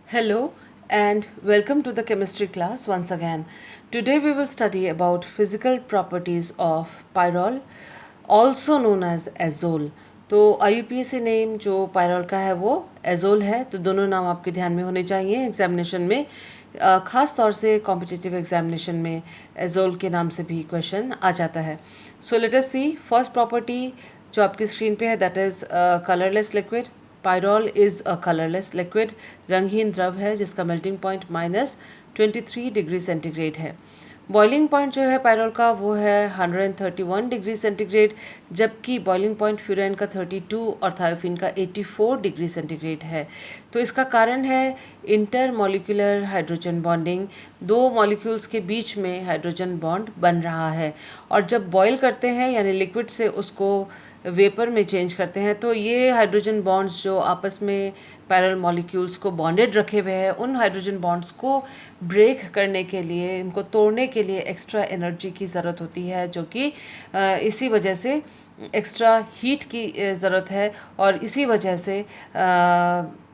Hello and welcome to the chemistry class once again. Today we will study about physical properties of pyrrole, also known as azole. तो IUPAC name जो पायरल का है वो azole है, तो दोनों नाम आपके ध्यान में होने चाहिए एग्जामिनेशन में। ख़ास तौर से कॉम्पिटिटिव एग्जामिनेशन में एजोल के नाम से भी क्वेश्चन आ जाता है। सो लेट अस सी फर्स्ट प्रॉपर्टी जो आपकी स्क्रीन पे है, that is colourless liquid. Pyrrole is a colourless liquid, रंगहीन द्रव है जिसका मेल्टिंग पॉइंट -23 डिग्री सेंटीग्रेड है। बॉइलिंग पॉइंट जो है पायरॉल का वो है 131 डिग्री सेंटीग्रेड, जबकि बॉइलिंग पॉइंट फ्यूरेन का 32 और थायोफिन का 84 डिग्री सेंटीग्रेड है। तो इसका कारण है इंटर मॉलिक्यूलर हाइड्रोजन बॉन्डिंग, दो मॉलिक्यूल्स के बीच में हाइड्रोजन बॉन्ड बन रहा है। और जब बॉयल करते हैं यानी लिक्विड से उसको वेपर में चेंज करते हैं तो ये हाइड्रोजन बॉन्ड्स जो आपस में पैरेलल मॉलिक्यूल्स को बॉन्डेड रखे हुए हैं, उन हाइड्रोजन बॉन्ड्स को ब्रेक करने के लिए, इनको तोड़ने के लिए एक्स्ट्रा एनर्जी की ज़रूरत होती है, जो कि इसी वजह से एक्स्ट्रा हीट की ज़रूरत है। और इसी वजह से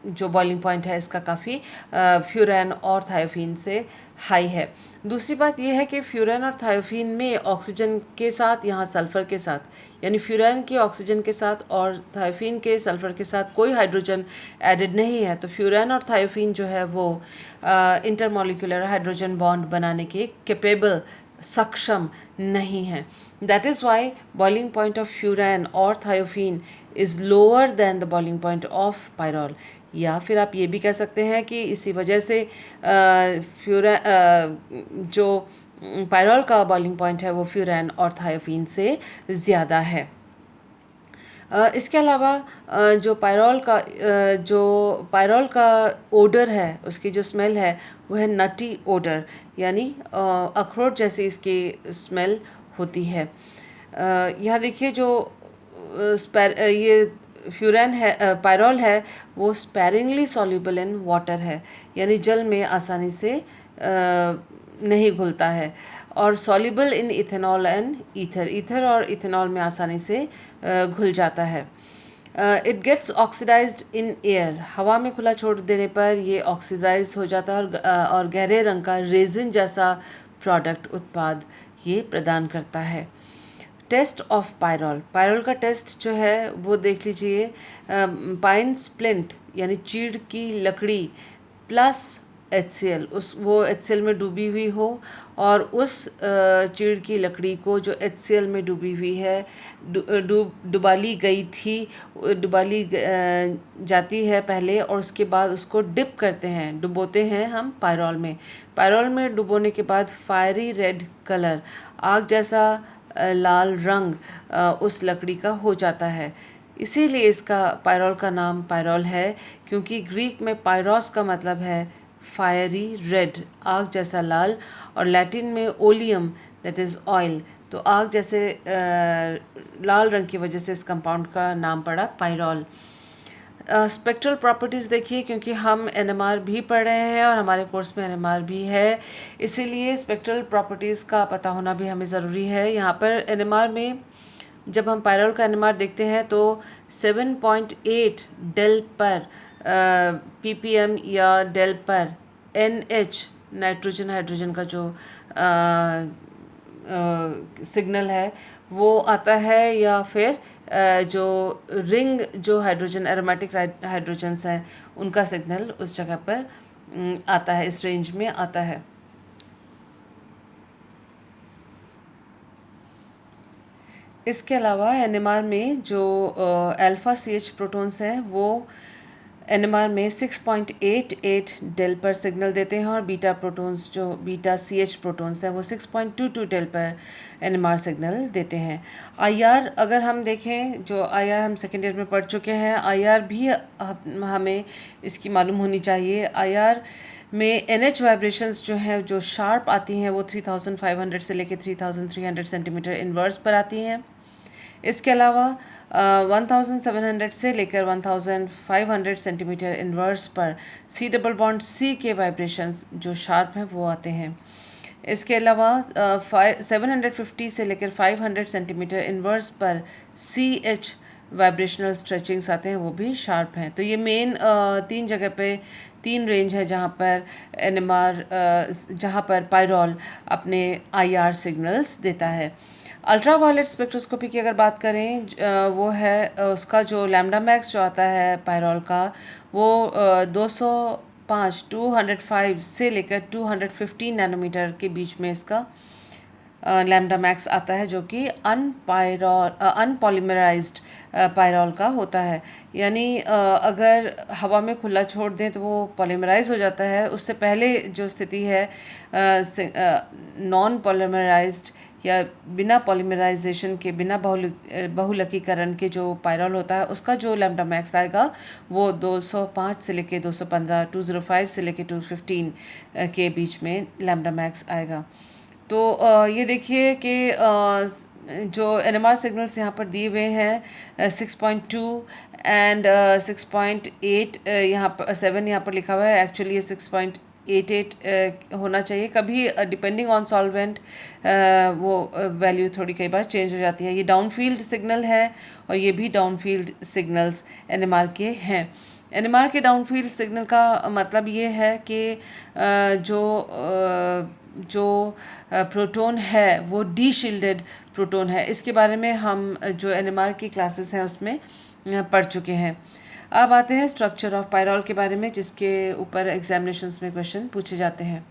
जो बॉइलिंग पॉइंट है इसका काफ़ी फ्यूरेन और थायोफिन से हाई है। दूसरी बात यह है कि फ्यूरेन और थायोफिन में ऑक्सीजन के साथ, यहाँ सल्फ़र के साथ, यानी फ्यूरेन के ऑक्सीजन के साथ और थायोफिन के सल्फ़र के साथ कोई हाइड्रोजन एडेड नहीं है। तो फ्यूरेन और थायोफिन जो है वो इंटरमॉलिक्यूलर हाइड्रोजन बॉन्ड बनाने के कैपेबल, सक्षम नहीं है। That is why boiling point of furan और thiophene is lower than the boiling point of pyrrole. या फिर आप ये भी कह सकते हैं कि इसी वजह से जो पायरॉल का बॉइलिंग पॉइंट है वो फ्यूरेन और थायोफिन से ज़्यादा है। इसके अलावा जो पायरॉल का ओडर है, उसकी जो स्मेल है वो है नटी ओडर, यानी अखरोट जैसी इसकी स्मेल होती है। यहाँ देखिए जो ये फ्यूरेन है, पायरॉल है, वो स्पैरिंगली सॉल्युबल इन वाटर है, यानी जल में आसानी से नहीं घुलता है। और soluble in ethanol and ether, ether और इथेनॉल में आसानी से घुल जाता है। It gets oxidised in air, हवा में खुला छोड़ देने पर ये ऑक्सीडाइज हो जाता है और गहरे रंग का रेजिन जैसा प्रोडक्ट, उत्पाद ये प्रदान करता है। टेस्ट ऑफ पायरॉल, पायरॉल का टेस्ट जो है वो देख लीजिए। पाइन स्प्लिंट यानी चीड़ की लकड़ी प्लस HCl, वो HCl में डूबी हुई हो, और उस चीड़ की लकड़ी को जो HCl में डूबी हुई है, डुबाली गई थी, डुबाली जाती है पहले, और उसके बाद उसको डिप करते हैं, डुबोते हैं हम पायरॉल में। पायरॉल में डुबोने के बाद फायरी रेड कलर, आग जैसा लाल रंग उस लकड़ी का हो जाता है। इसीलिए इसका पायरॉल का नाम पायरॉल है, क्योंकि ग्रीक में पायरोस का मतलब है फायरी रेड, आग जैसा लाल, और लैटिन में ओलियम, दैट इज़ ऑयल। तो आग जैसे लाल रंग की वजह से इस कंपाउंड का नाम पड़ा पायरॉल। स्पेक्ट्रल प्रॉपर्टीज़ देखिए, क्योंकि हम NMR भी पढ़ रहे हैं और हमारे कोर्स में NMR भी है, इसीलिए स्पेक्ट्रल प्रॉपर्टीज़ का पता होना भी हमें ज़रूरी है। यहाँ पर NMR में जब हम पायरॉल का NMR देखते हैं तो 7.8 डेल पर ppm या डेल पर NH, नाइट्रोजन हाइड्रोजन का जो सिग्नल है वो आता है, या फिर जो रिंग जो हाइड्रोजन एरोमेटिक हाइड्रोजन्स हैं उनका सिग्नल उस जगह पर आता है, इस रेंज में आता है। इसके अलावा NMR में जो अल्फ़ा CH प्रोटॉन्स हैं वो NMR में 6.88 डेल पर सिग्नल देते हैं, और बीटा प्रोटॉन्स जो बीटा CH प्रोटॉन्स हैं वो 6.22 डेल पर NMR सिग्नल देते हैं। IR अगर हम देखें, जो IR हम सेकेंड ईयर में पढ़ चुके हैं, IR भी हमें इसकी मालूम होनी चाहिए। IR में NH वाइब्रेशंस जो हैं, जो शार्प आती हैं, वो 3500 से लेकर 3300 सेंटीमीटर इनवर्स पर आती हैं। इसके अलावा 1700 से लेकर 1500 सेंटीमीटर इनवर्स पर C डबल बॉन्ड C के वाइब्रेशंस जो शार्प हैं वो आते हैं। इसके अलावा 750 से लेकर 500 सेंटीमीटर इनवर्स पर CH वाइब्रेशनल स्ट्रेचिंग्स आते हैं वो भी शार्प हैं। तो ये मेन 3 जगह पे 3 रेंज है जहाँ पर एनएमआर जहाँ पर पायरोल अपने आईआर सिग्नल्स देता है। अल्ट्रा वायलेट स्पेक्ट्रोस्कोपी की अगर बात करें वो है उसका जो लैम्डा मैक्स जो आता है पायरोल का वो 205 205 से लेकर 215 नैनोमीटर के बीच में इसका लैम्डा मैक्स आता है, जो कि अनपॉलीमराइज्ड पायरोल का होता है। यानी अगर हवा में खुला छोड़ दें तो वो पॉलीमराइज हो जाता है। उससे पहले जो स्थिति है नॉन पॉलीमराइज्ड या बिना पॉलीमराइजेशन के, बिना बहुलकीकरण के जो पायरोल होता है उसका जो लैम्डा मैक्स आएगा वो 205 से लेके 215, 205 से लेके 215 के बीच में लैम्डा मैक्स आएगा। तो ये देखिए कि जो एनएमआर सिग्नल्स यहाँ पर दिए हुए हैं 6.2 एंड 6.8 यहाँ पर 7 यहाँ पर लिखा हुआ है। एक्चुअली ये 6.88 होना चाहिए। कभी डिपेंडिंग ऑन सॉल्वेंट वो वैल्यू थोड़ी कई बार चेंज हो जाती है। ये डाउनफील्ड सिग्नल है और ये भी डाउनफील्ड सिग्नल्स एनएमआर के हैं। एनएमआर के डाउनफील्ड सिग्नल का मतलब ये है कि जो प्रोटॉन है वो डी शील्डेड प्रोटॉन है। इसके बारे में हम जो एनएमआर की क्लासेस हैं उसमें पढ़ चुके हैं। अब आते हैं स्ट्रक्चर ऑफ पायरोल के बारे में, जिसके ऊपर एग्जामिनेशंस में क्वेश्चन पूछे जाते हैं।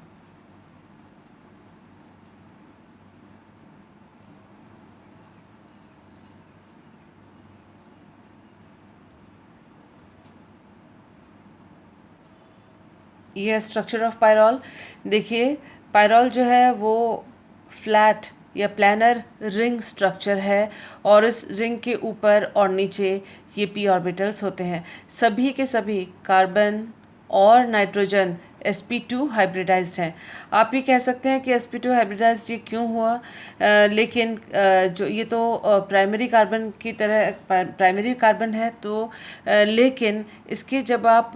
यह स्ट्रक्चर ऑफ पायरोल देखिए, पायरोल जो है वो फ्लैट या प्लानर रिंग स्ट्रक्चर है और इस रिंग के ऊपर और नीचे ये पी ऑर्बिटल्स होते हैं। सभी के सभी कार्बन और नाइट्रोजन sp2 हाइब्रिडाइज्ड हैं। आप ये कह सकते हैं कि sp2 हाइब्रिडाइज्ड ये क्यों हुआ, लेकिन जो ये तो प्राइमरी कार्बन की तरह प्राइमरी कार्बन है, तो लेकिन इसके जब आप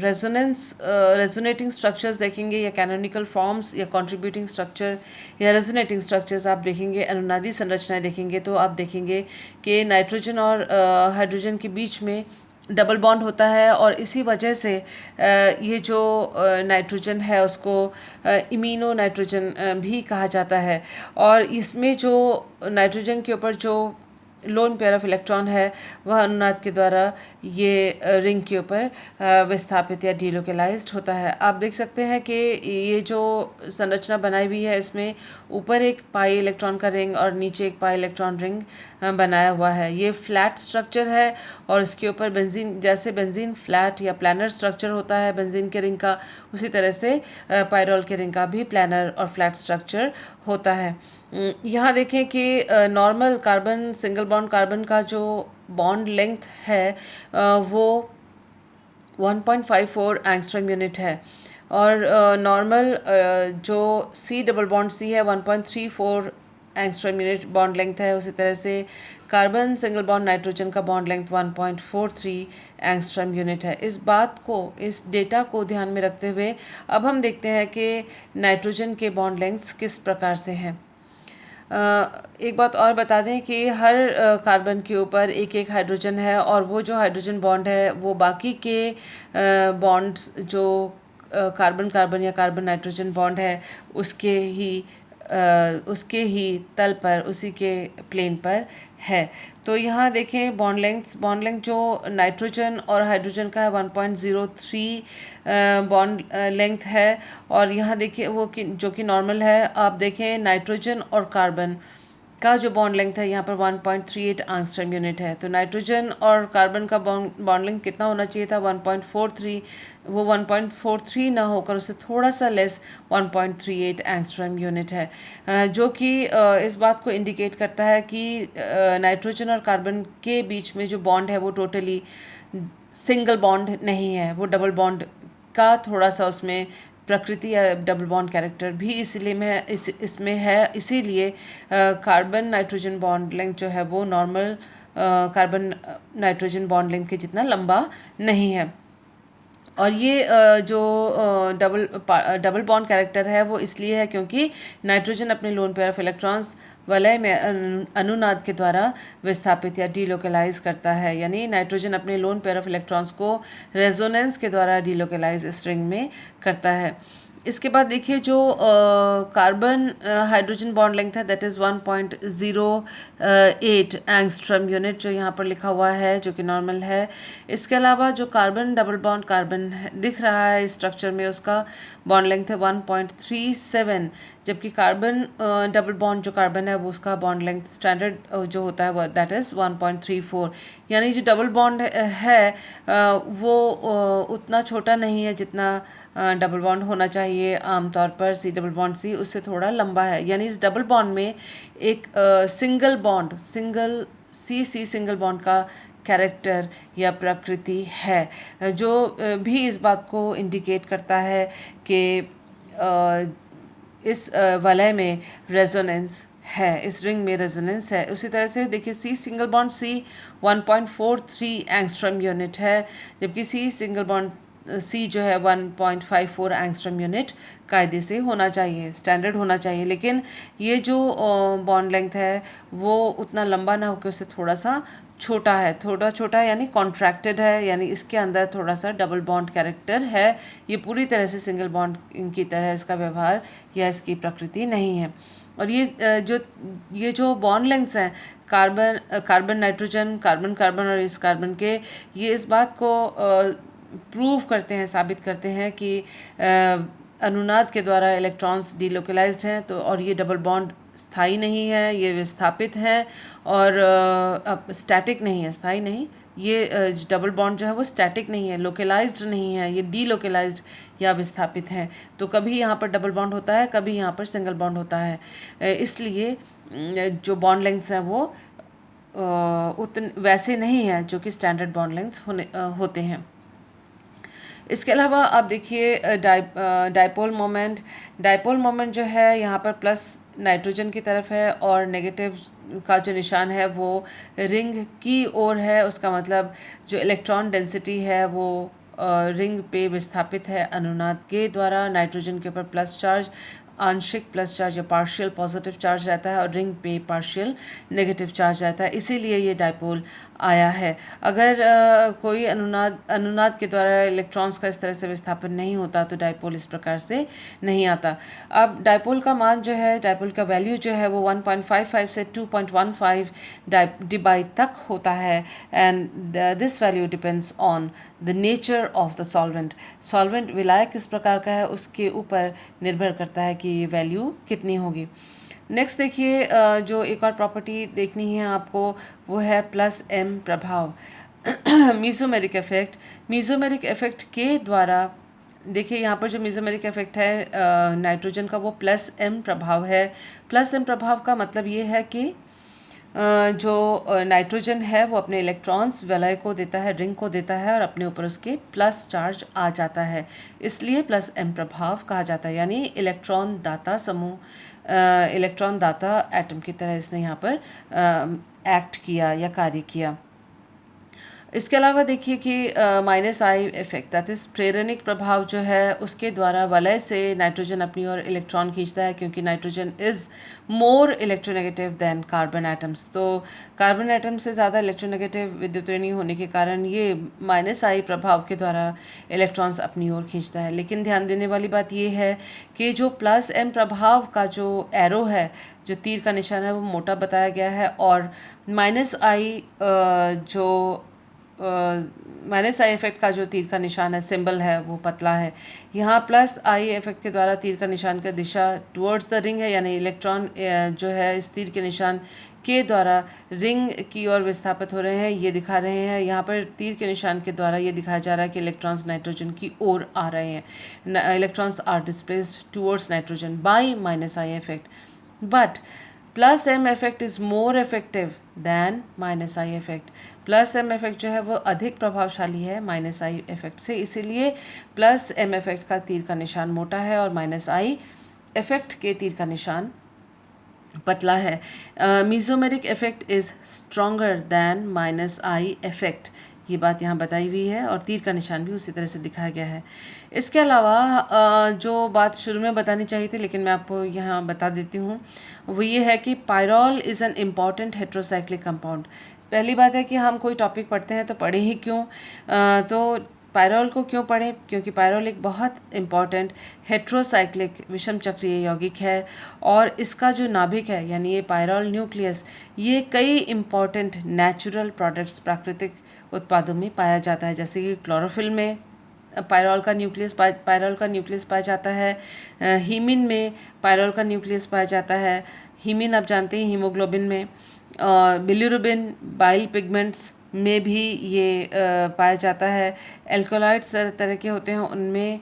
रेजोनेटिंग स्ट्रक्चर्स देखेंगे या कैनोनिकल फॉर्म्स या कंट्रीब्यूटिंग स्ट्रक्चर या रेजोनेटिंग स्ट्रक्चर्स आप देखेंगे, अनुनादी संरचनाएं देखेंगे, तो आप देखेंगे कि नाइट्रोजन और हाइड्रोजन के बीच में डबल बॉन्ड होता है और इसी वजह से ये जो नाइट्रोजन है उसको इमीनो नाइट्रोजन भी कहा जाता है। और इसमें जो नाइट्रोजन के ऊपर जो लोन पेयर ऑफ इलेक्ट्रॉन है वह अनुनाद के द्वारा ये रिंग के ऊपर विस्थापित या डीलोकलाइज्ड होता है। आप देख सकते हैं कि ये जो संरचना बनाई हुई है इसमें ऊपर एक पाई इलेक्ट्रॉन का रिंग और नीचे एक पाई इलेक्ट्रॉन रिंग बनाया हुआ है। ये फ्लैट स्ट्रक्चर है और इसके ऊपर बेंजीन, जैसे बेंजीन फ्लैट या प्लानर स्ट्रक्चर होता है बेंजीन के रिंग का, उसी तरह से पायरोल के रिंग का भी प्लानर और फ्लैट स्ट्रक्चर होता है। यहाँ देखें कि normal carbon, single bond carbon का जो बॉन्ड लेंथ है वो 1.54 एंगस्ट्रॉम यूनिट है और नॉर्मल जो सी डबल बॉन्ड सी है 1.34 एंगस्ट्रॉम यूनिट बॉन्ड लेंथ है। उसी तरह से कार्बन सिंगल बॉन्ड नाइट्रोजन का बॉन्ड लेंथ 1.43 एंगस्ट्रॉम यूनिट है। इस बात को, इस डेटा को ध्यान में रखते हुए अब हम देखते हैं कि नाइट्रोजन के बॉन्ड लेंथ्स किस प्रकार से हैं। एक बात और बता दें कि हर कार्बन के ऊपर एक एक हाइड्रोजन है और वो जो हाइड्रोजन बॉन्ड है वो बाकी के बॉन्ड्स जो कार्बन कार्बन या कार्बन नाइट्रोजन बॉन्ड है उसके ही तल पर, उसी के प्लेन पर है। तो यहाँ देखें बॉन्ड लेंथ जो नाइट्रोजन और हाइड्रोजन का है 1.03 बॉन्ड लेंथ है और यहाँ देखिए वो जो कि नॉर्मल है। आप देखें नाइट्रोजन और कार्बन का जो बॉन्ड लेंथ है यहाँ पर 1.38 एंगस्ट्रॉम यूनिट है। तो नाइट्रोजन और कार्बन का बॉन्ड लेंथ कितना होना चाहिए था 1.43, वो 1.43 ना होकर उससे थोड़ा सा लेस 1.38 एंगस्ट्रॉम यूनिट है, जो कि इस बात को इंडिकेट करता है कि नाइट्रोजन और कार्बन के बीच में जो बॉन्ड है वो टोटली सिंगल बॉन्ड नहीं है, वो डबल बॉन्ड का थोड़ा सा उसमें प्रकृति या डबल बॉन्ड कैरेक्टर भी इसमें है। इसीलिए कार्बन नाइट्रोजन बॉन्ड लेंथ जो है वो normal carbon nitrogen bond length के जितना लंबा नहीं है। और ये जो डबल बॉन्ड कैरेक्टर है वो इसलिए है क्योंकि नाइट्रोजन अपने लोन पेयर ऑफ इलेक्ट्रॉन्स वलय में अनुनाद के द्वारा विस्थापित या डीलोकलाइज करता है, यानी नाइट्रोजन अपने लोन पेयर ऑफ इलेक्ट्रॉन्स को रेजोनेंस के द्वारा डीलोकलाइज इस रिंग में करता है। इसके बाद देखिए जो कार्बन हाइड्रोजन बॉन्ड लेंथ है दैट इज़ 1.08 एंगस्ट्रॉम यूनिट जो यहाँ पर लिखा हुआ है, जो कि नॉर्मल है। इसके अलावा जो कार्बन डबल बॉन्ड कार्बन दिख रहा है स्ट्रक्चर में, उसका बॉन्ड लेंथ है 1.37, जबकि कार्बन डबल बॉन्ड जो कार्बन है वो उसका बॉन्ड लेंथ स्टैंडर्ड जो होता है वो दैट इज़ 1.34, यानी जो डबल बॉन्ड है वो उतना छोटा नहीं है जितना डबल बॉन्ड होना चाहिए आमतौर पर। सी डबल बॉन्ड सी उससे थोड़ा लंबा है, यानी इस डबल बॉन्ड में एक सिंगल बॉन्ड का कैरेक्टर या प्रकृति है, जो भी इस बात को इंडिकेट करता है कि इस वलय में रेजोनेंस है, इस रिंग में रेजोनेंस है। उसी तरह से देखिए C single bond C 1.43 angstrom unit है, जबकि सी सिंगल बॉन्ड सी जो है 1.54 एंगस्ट्रॉम यूनिट कायदे से होना चाहिए, स्टैंडर्ड होना चाहिए। लेकिन ये जो बॉन्ड लेंथ है वो उतना लंबा ना होकर उससे थोड़ा सा छोटा है, थोड़ा छोटा यानी कॉन्ट्रैक्टेड है, यानी इसके अंदर थोड़ा सा डबल बॉन्ड कैरेक्टर है। ये पूरी तरह से सिंगल बॉन्ड की तरह इसका व्यवहार या इसकी प्रकृति नहीं है। और ये जो बॉन्ड लेंथ्स हैं कार्बन नाइट्रोजन, कार्बन कार्बन और इस कार्बन के, ये इस बात को प्रूव करते हैं, साबित करते हैं कि अनुनाद के द्वारा इलेक्ट्रॉन्स डीलोकलाइज्ड हैं। तो और ये डबल बॉन्ड स्थायी नहीं है, ये विस्थापित है और अब स्टैटिक नहीं है, स्थायी नहीं। ये डबल बॉन्ड जो है वो स्टैटिक नहीं है, लोकलाइज्ड नहीं है, ये डीलोकलाइज्ड या विस्थापित है। तो कभी यहाँ पर डबल बॉन्ड होता है, कभी यहाँ पर सिंगल बॉन्ड होता है। इसलिए जो बॉन्ड लेंथ्स हैं वो वैसे नहीं है जो कि स्टैंडर्ड बॉन्ड लेंथ्स होते हैं। इसके अलावा आप देखिए डाइपोल मोमेंट जो है यहाँ पर प्लस नाइट्रोजन की तरफ है और नेगेटिव का जो निशान है वो रिंग की ओर है। उसका मतलब जो इलेक्ट्रॉन डेंसिटी है वो रिंग पे विस्थापित है अनुनाद के द्वारा। नाइट्रोजन के ऊपर प्लस चार्ज, आंशिक प्लस चार्ज या पार्शियल पॉजिटिव चार्ज रहता है और रिंग पे पार्शियल नेगेटिव चार्ज रहता है, इसीलिए ये डाइपोल आया है। अगर कोई अनुनाद के द्वारा इलेक्ट्रॉन्स का इस तरह से विस्थापन नहीं होता तो डाइपोल इस प्रकार से नहीं आता। अब डाइपोल का मान जो है, डाइपोल का वैल्यू जो है वो 1.55 से 2.15 डिबाई तक होता है and this value depends on the nature of the solvent विलायक किस प्रकार का है उसके ऊपर निर्भर करता है कि ये वैल्यू कितनी होगी। नेक्स्ट देखिए जो एक और प्रॉपर्टी देखनी है आपको वो है प्लस एम प्रभाव। मीसोमेरिक इफेक्ट के द्वारा देखिए यहाँ पर जो मीसोमेरिक इफेक्ट है नाइट्रोजन का वो प्लस एम प्रभाव है। प्लस एम प्रभाव का मतलब ये है कि जो नाइट्रोजन है वो अपने इलेक्ट्रॉन्स वलय को देता है, रिंग को देता है और अपने ऊपर उसके प्लस चार्ज आ जाता है, इसलिए प्लस एम प्रभाव कहा जाता है। यानी इलेक्ट्रॉन दाता एटम की तरह इसने यहाँ पर एक्ट किया या कार्य किया। इसके अलावा देखिए कि minus I effect that is प्रेरणिक प्रभाव जो है उसके द्वारा वलय से नाइट्रोजन अपनी ओर इलेक्ट्रॉन खींचता है, क्योंकि nitrogen is more electronegative than carbon atoms. तो कार्बन एटम से ज़्यादा इलेक्ट्रोनेगेटिव विद्युतऋणी होने के कारण ये माइनस आई प्रभाव के द्वारा इलेक्ट्रॉन्स अपनी ओर खींचता है। लेकिन ध्यान देने वाली बात ये है कि जो प्लस एम प्रभाव का जो एरो है, जो तीर का निशान है, वो मोटा बताया गया है और minus I minus I effect का जो तीर का निशान है, सिंबल है, वो पतला है। यहाँ प्लस आई इफेक्ट के द्वारा तीर का निशान का दिशा टुवर्ड्स द रिंग है, यानी इलेक्ट्रॉन जो है इस तीर के निशान के द्वारा रिंग की ओर विस्थापित हो रहे हैं, ये दिखा रहे हैं। यहाँ पर तीर के निशान के द्वारा ये दिखाया जा रहा है कि इलेक्ट्रॉन्स नाइट्रोजन की ओर आ रहे हैं। Electrons are displaced towards nitrogen by minus I effect, but plus M effect is more effective than minus I effect. Plus M effect जो है वो अधिक प्रभावशाली है माइनस आई इफेक्ट से, इसीलिए प्लस एम इफेक्ट का तीर का निशान मोटा है और माइनस आई इफेक्ट के तीर का निशान पतला है। Mesomeric effect is stronger than minus I effect, ये बात यहाँ बताई हुई है और तीर का निशान भी उसी तरह से दिखाया गया है। इसके अलावा जो बात शुरू में बतानी चाहिए थी लेकिन मैं आपको यहाँ बता देती हूँ, वो ये है कि pyrrole is an important heterocyclic compound. पहली बात है कि हम कोई टॉपिक पढ़ते हैं तो पढ़े ही क्यों, तो पायरॉल को क्यों पढ़ें, क्योंकि पायरॉल एक बहुत इम्पॉर्टेंट हेट्रोसाइक्लिक विषम चक्रीय यौगिक है और इसका जो नाभिक है यानी ये पायरॉल न्यूक्लियस, ये कई इम्पॉर्टेंट नेचुरल प्रोडक्ट्स प्राकृतिक उत्पादों में पाया जाता है। जैसे कि क्लोरोफिल में पायरॉल का न्यूक्लियस पाया जाता है, हीमिन में पायरॉल का न्यूक्लियस पाया जाता है। हीमिन आप जानते हैं हीमोग्लोबिन में, बिलिरुबिन बाइल पिगमेंट्स में भी ये पाया जाता है। एल्कोलाइड्स तरह के होते हैं उनमें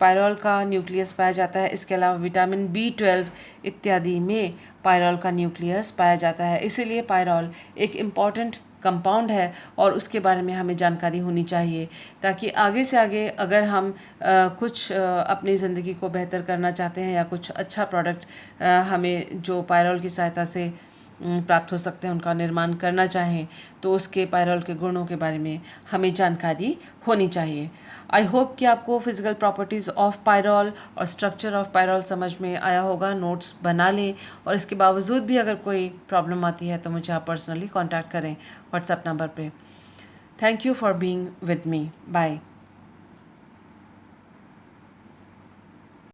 पायरॉल का न्यूक्लियस पाया जाता है। इसके अलावा विटामिन B12 इत्यादि में पायरॉल का न्यूक्लियस पाया जाता है। इसीलिए पायरॉल एक इम्पॉर्टेंट कंपाउंड है और उसके बारे में हमें जानकारी होनी चाहिए, ताकि आगे से आगे अगर हम कुछ अपनी ज़िंदगी को बेहतर करना चाहते हैं या कुछ अच्छा प्रोडक्ट हमें जो पायरॉल की सहायता से प्राप्त हो सकते हैं उनका निर्माण करना चाहें, तो उसके पायरॉल के गुणों के बारे में हमें जानकारी होनी चाहिए। आई होप कि आपको फिजिकल प्रॉपर्टीज़ ऑफ पायरॉल और स्ट्रक्चर ऑफ पायरॉल समझ में आया होगा। नोट्स बना लें और इसके बावजूद भी अगर कोई प्रॉब्लम आती है तो मुझे आप पर्सनली कांटेक्ट करें व्हाट्सएप नंबर पे। Thank you for being with me. Bye.